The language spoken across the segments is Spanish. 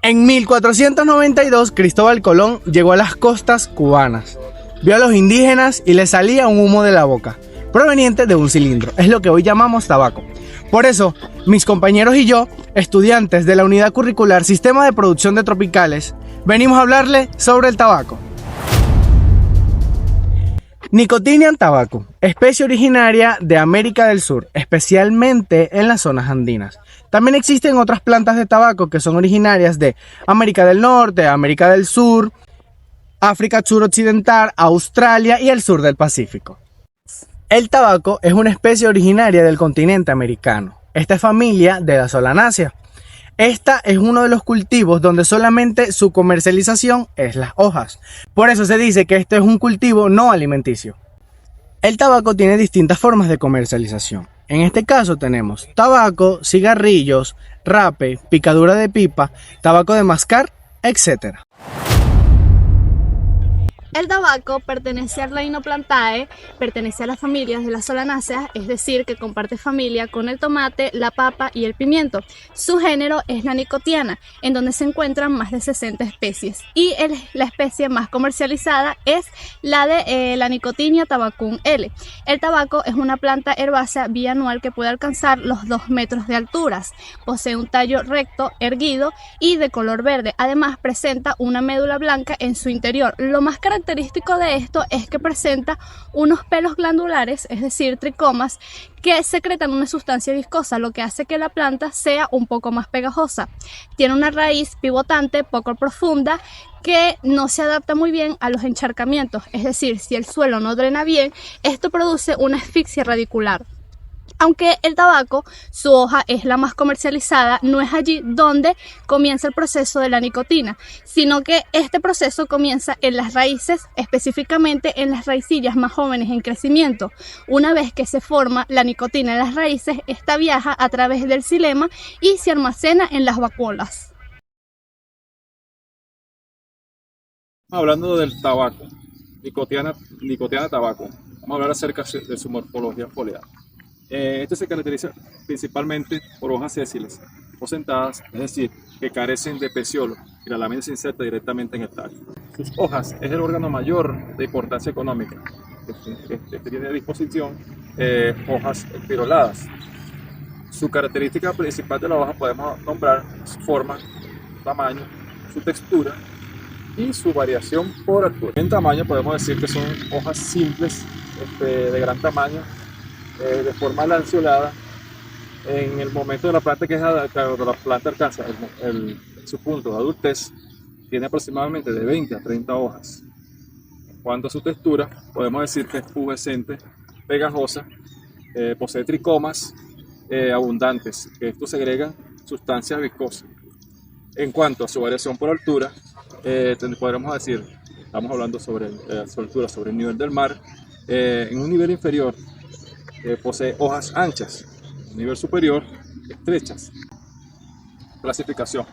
En 1492, Cristóbal Colón llegó a las costas cubanas. Vio a los indígenas y les salía un humo de la boca, proveniente de un cilindro. Es lo que hoy llamamos tabaco. Por eso, mis compañeros y yo, estudiantes de la unidad curricular Sistema de Producción de Tropicales, venimos a hablarle sobre el tabaco. Nicotiana tabaco, especie originaria de América del Sur, especialmente en las zonas andinas. También existen otras plantas de tabaco que son originarias de América del Norte, América del Sur, África suroccidental, Australia y el sur del Pacífico. El tabaco es una especie originaria del continente americano. Esta es familia de las solanáceas. Esta es uno de los cultivos donde solamente su comercialización es las hojas. Por eso se dice que este es un cultivo no alimenticio. El tabaco tiene distintas formas de comercialización. En este caso tenemos tabaco, cigarrillos, rape, picadura de pipa, tabaco de mascar, etc. El tabaco pertenece al reino Plantae, pertenece a las familias de las solanáceas, es decir, que comparte familia con el tomate, la papa y el pimiento. Su género es la nicotiana, en donde se encuentran más de 60 especies. Y la especie más comercializada es la de la Nicotiana tabacum L. El tabaco es una planta herbácea bianual que puede alcanzar los 2 metros de alturas. Posee un tallo recto, erguido y de color verde. Además, presenta una médula blanca en su interior. Lo más característico de esto es que presenta unos pelos glandulares, es decir, tricomas, que secretan una sustancia viscosa, lo que hace que la planta sea un poco más pegajosa. Tiene una raíz pivotante poco profunda que no se adapta muy bien a los encharcamientos, es decir, si el suelo no drena bien, esto produce una asfixia radicular. Aunque el tabaco, su hoja es la más comercializada, no es allí donde comienza el proceso de la nicotina, sino que este proceso comienza en las raíces, específicamente en las raicillas más jóvenes en crecimiento. Una vez que se forma la nicotina en las raíces, esta viaja a través del xilema y se almacena en las vacuolas. Hablando del tabaco, Nicotiana tabaco, vamos a hablar acerca de su morfología foliar. Este se caracteriza principalmente por hojas sésiles o sentadas, es decir, que carecen de peciolo y la lámina se inserta directamente en el tallo. Sus hojas es el órgano mayor de importancia económica, que tiene a disposición hojas espiroladas. Su característica principal de la hoja podemos nombrar su forma, su tamaño, su textura y su variación por altura. En tamaño podemos decir que son hojas simples, de gran tamaño, de forma lanceolada. En el momento de la planta cuando la planta alcanza su punto de adultez, tiene aproximadamente de 20 a 30 hojas. En cuanto a su textura, podemos decir que es pubescente, pegajosa, posee tricomas abundantes, que estos segregan sustancias viscosas. En cuanto a su variación por altura, podremos decir, estamos hablando sobre su altura sobre el nivel del mar. En un nivel inferior posee hojas anchas, a nivel superior estrechas. Clasificación.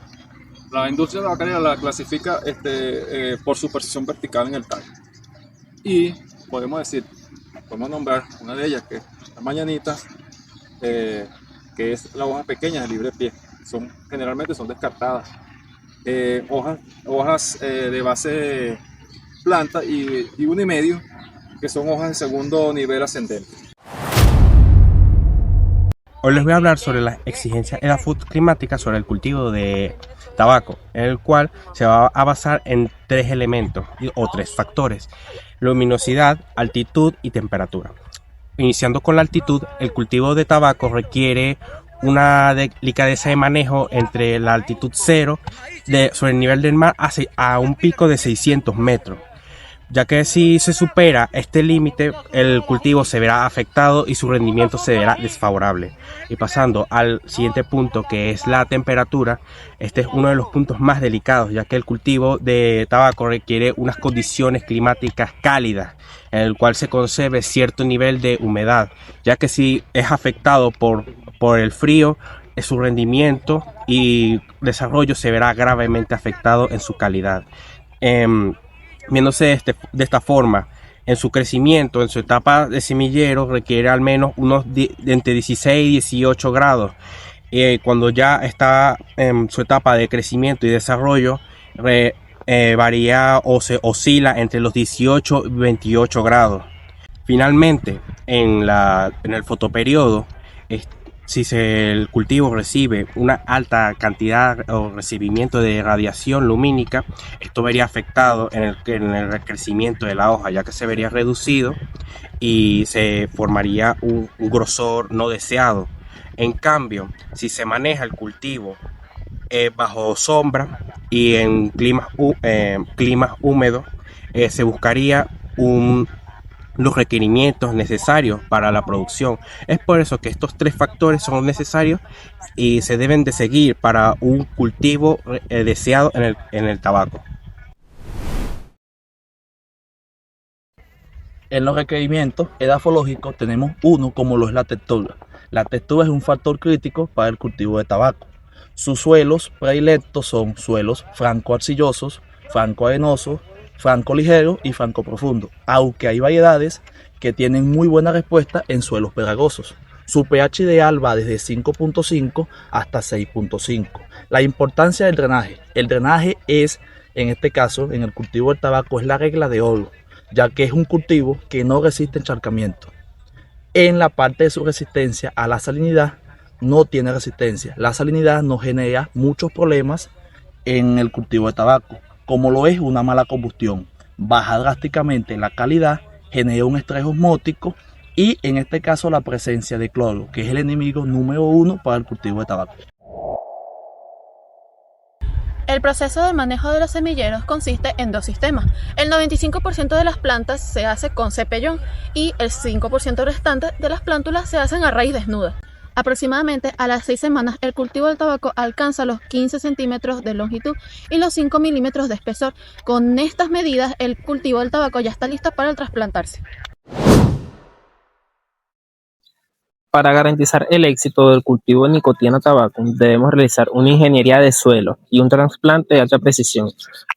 La industria tabacalera la clasifica por su precisión vertical en el tallo. Y podemos nombrar una de ellas, que es la mañanita, que es la hoja pequeña de libre pie. Generalmente son descartadas. Hojas de base planta y 1,5, que son hojas de segundo nivel ascendente. Hoy les voy a hablar sobre las exigencias edafoclimáticas sobre el cultivo de tabaco, en el cual se va a basar en 3 elementos o 3 factores: luminosidad, altitud y temperatura. Iniciando con la altitud, el cultivo de tabaco requiere una delicadeza de manejo entre la altitud 0 sobre el nivel del mar a un pico de 600 metros. Ya que si se supera este límite, el cultivo se verá afectado y su rendimiento se verá desfavorable. Y pasando al siguiente punto, que es la temperatura, este es uno de los puntos más delicados, ya que el cultivo de tabaco requiere unas condiciones climáticas cálidas, en el cual se conserve cierto nivel de humedad, ya que si es afectado por el frío, su rendimiento y desarrollo se verá gravemente afectado en su calidad. Viéndose de esta forma, en su crecimiento, en su etapa de semillero, requiere al menos entre 16 y 18 grados. cuando ya está en su etapa de crecimiento y desarrollo, varía o se oscila entre los 18 y 28 grados. Finalmente, en el fotoperiodo, si el cultivo recibe una alta cantidad o recibimiento de radiación lumínica, esto vería afectado en el crecimiento de la hoja, ya que se vería reducido y se formaría un grosor no deseado. En cambio, si se maneja el cultivo bajo sombra y en climas húmedos, se buscaría los requerimientos necesarios para la producción. Es por eso que estos tres factores son necesarios y se deben de seguir para un cultivo deseado en el tabaco. En los requerimientos edafológicos tenemos uno como lo es la textura. La textura es un factor crítico para el cultivo de tabaco. Sus suelos predilectos son suelos franco-arcillosos, franco-arenosos, franco ligero y franco profundo, aunque hay variedades que tienen muy buena respuesta en suelos pedregosos. Su pH ideal va desde 5.5 hasta 6.5. La importancia del drenaje. El drenaje es, en este caso, en el cultivo del tabaco, es la regla de oro, ya que es un cultivo que no resiste encharcamiento. En la parte de su resistencia a la salinidad, no tiene resistencia. La salinidad nos genera muchos problemas en el cultivo de tabaco, como lo es una mala combustión, baja drásticamente la calidad, genera un estrés osmótico y en este caso la presencia de cloro, que es el enemigo número 1 para el cultivo de tabaco. El proceso de manejo de los semilleros consiste en dos sistemas. El 95% de las plantas se hace con cepellón y el 5% restante de las plántulas se hacen a raíz desnuda. Aproximadamente a las 6 semanas el cultivo del tabaco alcanza los 15 centímetros de longitud y los 5 milímetros de espesor. Con estas medidas el cultivo del tabaco ya está listo para trasplantarse. Para garantizar el éxito del cultivo de Nicotiana tabacum, debemos realizar una ingeniería de suelo y un trasplante de alta precisión,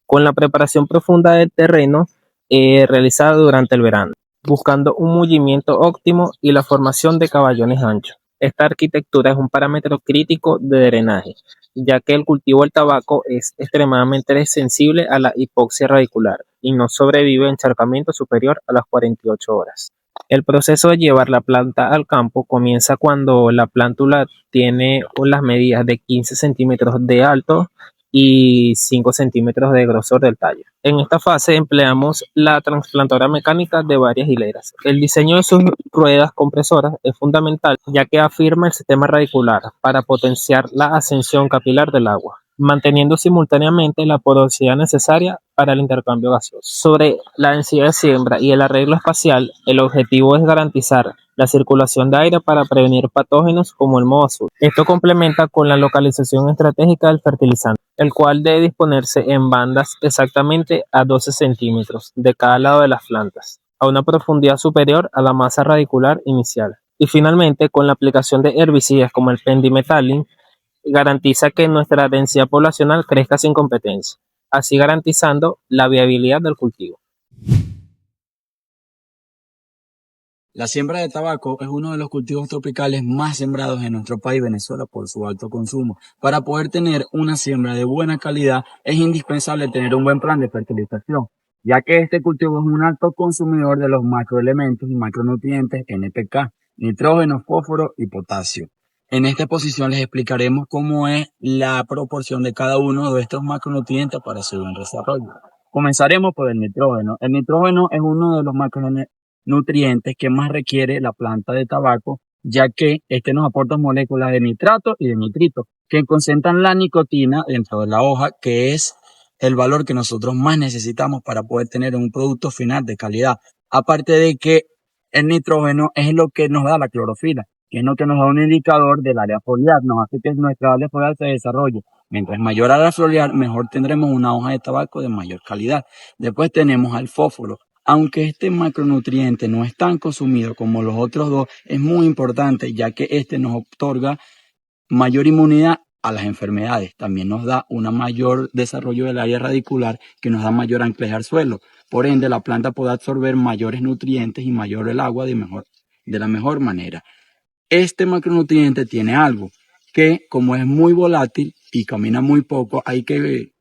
con la preparación profunda del terreno realizada durante el verano, buscando un mullimiento óptimo y la formación de caballones anchos. Esta arquitectura es un parámetro crítico de drenaje, ya que el cultivo del tabaco es extremadamente sensible a la hipoxia radicular y no sobrevive a encharcamiento superior a las 48 horas. El proceso de llevar la planta al campo comienza cuando la plántula tiene las medidas de 15 centímetros de alto y 5 centímetros de grosor del tallo. En esta fase empleamos la trasplantadora mecánica de varias hileras. El diseño de sus ruedas compresoras es fundamental, ya que afirma el sistema radicular para potenciar la ascensión capilar del agua, manteniendo simultáneamente la porosidad necesaria para el intercambio gaseoso. Sobre la densidad de siembra y el arreglo espacial, el objetivo es garantizar la circulación de aire para prevenir patógenos como el moho azul. Esto complementa con la localización estratégica del fertilizante, el cual debe disponerse en bandas exactamente a 12 centímetros de cada lado de las plantas, a una profundidad superior a la masa radicular inicial. Y finalmente, con la aplicación de herbicidas como el pendimetalin, garantiza que nuestra densidad poblacional crezca sin competencia, así garantizando la viabilidad del cultivo. La siembra de tabaco es uno de los cultivos tropicales más sembrados en nuestro país, Venezuela, por su alto consumo. Para poder tener una siembra de buena calidad es indispensable tener un buen plan de fertilización, ya que este cultivo es un alto consumidor de los macroelementos y macronutrientes NPK, nitrógeno, fósforo y potasio. En esta exposición les explicaremos cómo es la proporción de cada uno de estos macronutrientes para su buen desarrollo. Comenzaremos por el nitrógeno. El nitrógeno es uno de los macronutrientes que más requiere la planta de tabaco, ya que este nos aporta moléculas de nitrato y de nitrito, que concentran la nicotina dentro de la hoja, que es el valor que nosotros más necesitamos para poder tener un producto final de calidad. Aparte de que el nitrógeno es lo que nos da la clorofila, que es lo que nos da un indicador del área foliar, nos hace que nuestra área foliar se desarrolle. Mientras mayor área foliar, mejor tendremos una hoja de tabaco de mayor calidad. Después tenemos al fósforo. Aunque este macronutriente no es tan consumido como los otros dos, es muy importante, ya que este nos otorga mayor inmunidad a las enfermedades. También nos da un mayor desarrollo del área radicular, que nos da mayor anclaje al suelo. Por ende, la planta puede absorber mayores nutrientes y mayor el agua de la mejor manera. Este macronutriente tiene algo, que como es muy volátil y camina muy poco, hay que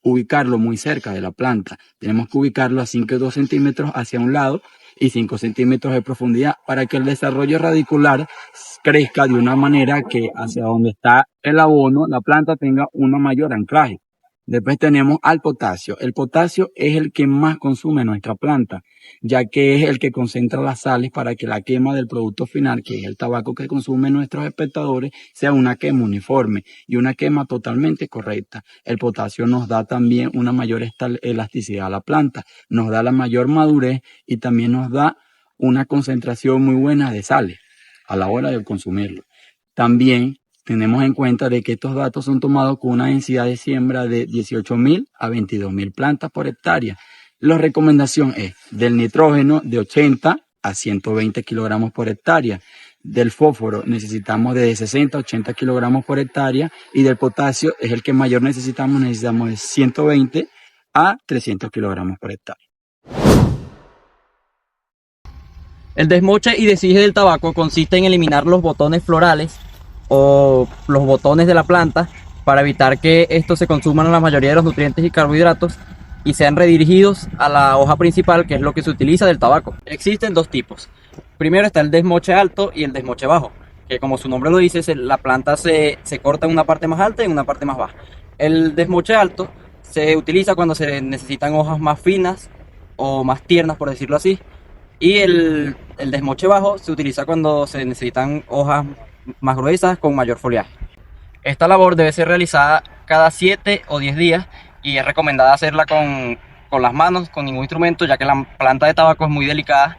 ubicarlo muy cerca de la planta. Tenemos que ubicarlo a 5 o 2 centímetros hacia un lado y 5 centímetros de profundidad para que el desarrollo radicular crezca de una manera que hacia donde está el abono, la planta tenga un mayor anclaje. Después tenemos al potasio. El potasio es el que más consume nuestra planta, ya que es el que concentra las sales para que la quema del producto final, que es el tabaco que consumen nuestros espectadores, sea una quema uniforme y una quema totalmente correcta. El potasio nos da también una mayor elasticidad a la planta, nos da la mayor madurez y también nos da una concentración muy buena de sales a la hora de consumirlo. También tenemos en cuenta de que estos datos son tomados con una densidad de siembra de 18.000 a 22.000 plantas por hectárea. La recomendación es del nitrógeno de 80 a 120 kilogramos por hectárea. Del fósforo necesitamos de 60 a 80 kilogramos por hectárea y del potasio es el que mayor necesitamos de 120 a 300 kilogramos por hectárea. El desmoche y deshigue del tabaco consiste en eliminar los botones florales o los botones de la planta para evitar que estos se consuman la mayoría de los nutrientes y carbohidratos y sean redirigidos a la hoja principal, que es lo que se utiliza del tabaco. Existen dos tipos. Primero está el desmoche alto y el desmoche bajo, que como su nombre lo dice, la planta se corta en una parte más alta y en una parte más baja. El desmoche alto se utiliza cuando se necesitan hojas más finas o más tiernas, por decirlo así, y el desmoche bajo se utiliza cuando se necesitan hojas más gruesas con mayor follaje. Esta labor debe ser realizada cada 7 o 10 días y es recomendada hacerla con las manos, con ningún instrumento, ya que la planta de tabaco es muy delicada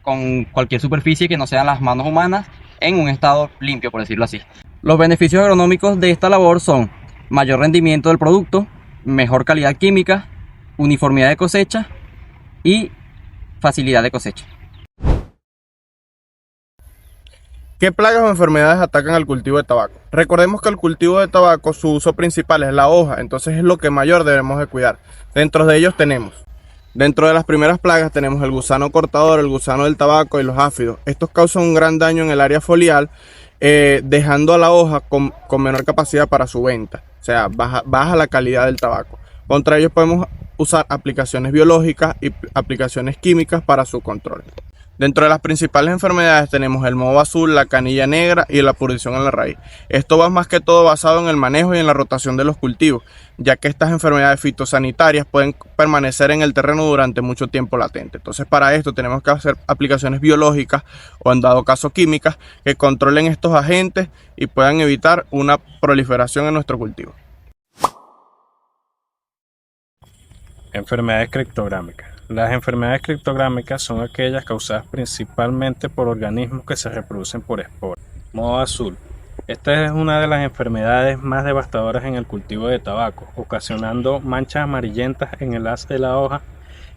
con cualquier superficie que no sean las manos humanas en un estado limpio, por decirlo así. Los beneficios agronómicos de esta labor son mayor rendimiento del producto, mejor calidad química, uniformidad de cosecha y facilidad de cosecha. ¿Qué plagas o enfermedades atacan al cultivo de tabaco? Recordemos que el cultivo de tabaco, su uso principal es la hoja, entonces es lo que mayor debemos de cuidar. Dentro de ellos dentro de las primeras plagas tenemos el gusano cortador, el gusano del tabaco y los áfidos. Estos causan un gran daño en el área foliar, dejando a la hoja con menor capacidad para su venta, o sea, baja la calidad del tabaco. Contra ellos podemos usar aplicaciones biológicas y aplicaciones químicas para su control. Dentro de las principales enfermedades tenemos el moho azul, la canilla negra y la pudrición en la raíz. Esto va más que todo basado en el manejo y en la rotación de los cultivos, ya que estas enfermedades fitosanitarias pueden permanecer en el terreno durante mucho tiempo latente. Entonces, para esto tenemos que hacer aplicaciones biológicas o, en dado caso, químicas que controlen estos agentes y puedan evitar una proliferación en nuestro cultivo. Enfermedades criptográmicas. Las enfermedades criptográmicas son aquellas causadas principalmente por organismos que se reproducen por esporas. Moho azul. Esta es una de las enfermedades más devastadoras en el cultivo de tabaco, ocasionando manchas amarillentas en el haz de la hoja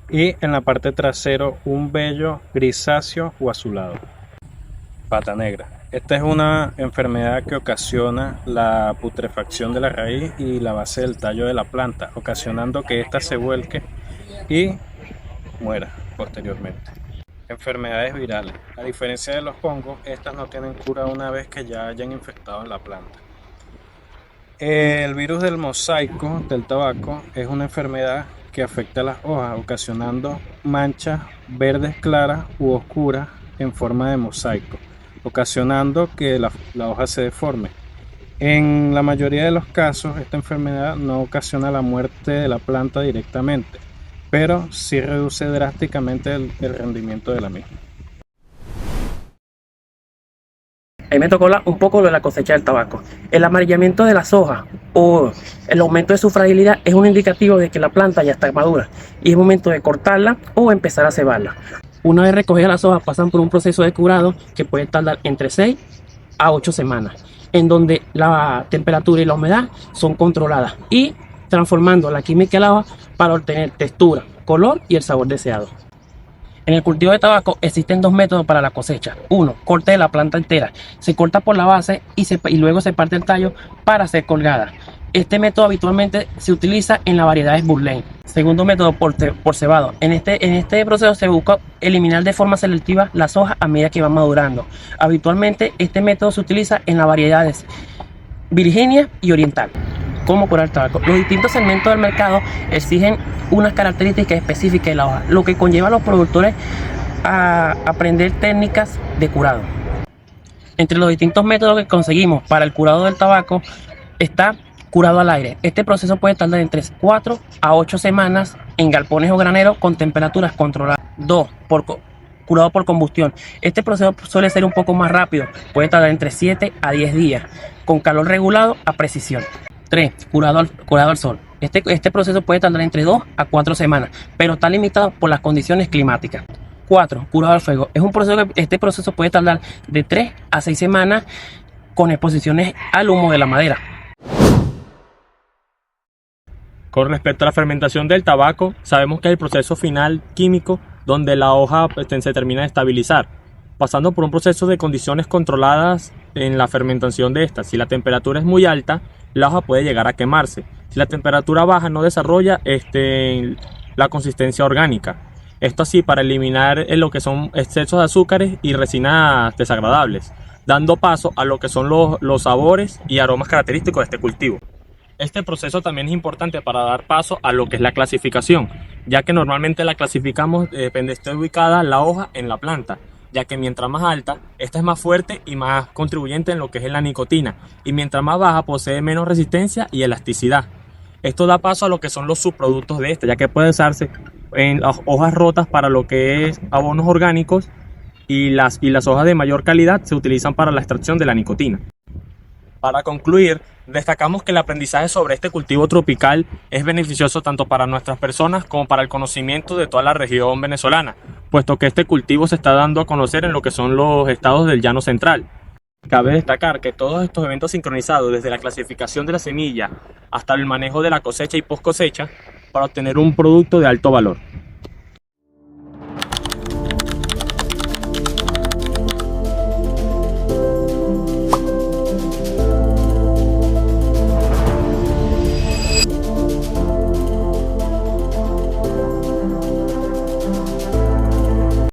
y en la parte trasera un vello grisáceo o azulado. Pata negra. Esta es una enfermedad que ocasiona la putrefacción de la raíz y la base del tallo de la planta, ocasionando que ésta se vuelque y muera posteriormente. Enfermedades virales. A diferencia de los hongos, estas no tienen cura una vez que ya hayan infectado la planta. El virus del mosaico del tabaco es una enfermedad que afecta a las hojas, ocasionando manchas verdes claras u oscuras en forma de mosaico, ocasionando que la hoja se deforme. En la mayoría de los casos, esta enfermedad no ocasiona la muerte de la planta directamente, pero sí reduce drásticamente el rendimiento de la misma. Ahí me tocó un poco lo de la cosecha del tabaco. El amarillamiento de las hojas o el aumento de su fragilidad es un indicativo de que la planta ya está madura y es momento de cortarla o empezar a cebarla. Una vez recogidas las hojas pasan por un proceso de curado que puede tardar entre 6 a 8 semanas, en donde la temperatura y la humedad son controladas y transformando la química al agua para obtener textura, color y el sabor deseado. En el cultivo de tabaco existen dos métodos para la cosecha. Uno, corte de la planta entera. Se corta por la base y luego se parte el tallo para ser colgada. Este método habitualmente se utiliza en las variedades Burley. Segundo método, por cebado. En este proceso se busca eliminar de forma selectiva las hojas a medida que van madurando. Habitualmente este método se utiliza en las variedades Virginia y Oriental. ¿Cómo curar el tabaco? Los distintos segmentos del mercado exigen unas características específicas de la hoja, lo que conlleva a los productores a aprender técnicas de curado. Entre los distintos métodos que conseguimos para el curado del tabaco está curado al aire. Este proceso puede tardar entre 4 a 8 semanas en galpones o graneros con temperaturas controladas. 2. Curado por combustión. Este proceso suele ser un poco más rápido, puede tardar entre 7 a 10 días, con calor regulado a precisión. 3. Curado al sol. Este proceso puede tardar entre 2 a 4 semanas, pero está limitado por las condiciones climáticas. 4. Curado al fuego. Este proceso puede tardar de 3 a 6 semanas con exposiciones al humo de la madera. Con respecto a la fermentación del tabaco, sabemos que es el proceso final químico donde la hoja se termina de estabilizar, pasando por un proceso de condiciones controladas en la fermentación de esta. Si la temperatura es muy alta, la hoja puede llegar a quemarse. Si la temperatura baja, no desarrolla la consistencia orgánica. Esto así para eliminar lo que son excesos de azúcares y resinas desagradables, dando paso a lo que son los sabores y aromas característicos de este cultivo. Este proceso también es importante para dar paso a lo que es la clasificación, ya que normalmente la clasificamos depende de esté ubicada la hoja en la planta, ya que mientras más alta, esta es más fuerte y más contribuyente en lo que es la nicotina, y mientras más baja posee menos resistencia y elasticidad. Esto da paso a lo que son los subproductos de esta, ya que puede usarse en las hojas rotas para lo que es abonos orgánicos y las hojas de mayor calidad se utilizan para la extracción de la nicotina. Para concluir, destacamos que el aprendizaje sobre este cultivo tropical es beneficioso tanto para nuestras personas como para el conocimiento de toda la región venezolana, puesto que este cultivo se está dando a conocer en lo que son los estados del Llano Central. Cabe destacar que todos estos eventos sincronizados, desde la clasificación de la semilla hasta el manejo de la cosecha y post cosecha, para obtener un producto de alto valor.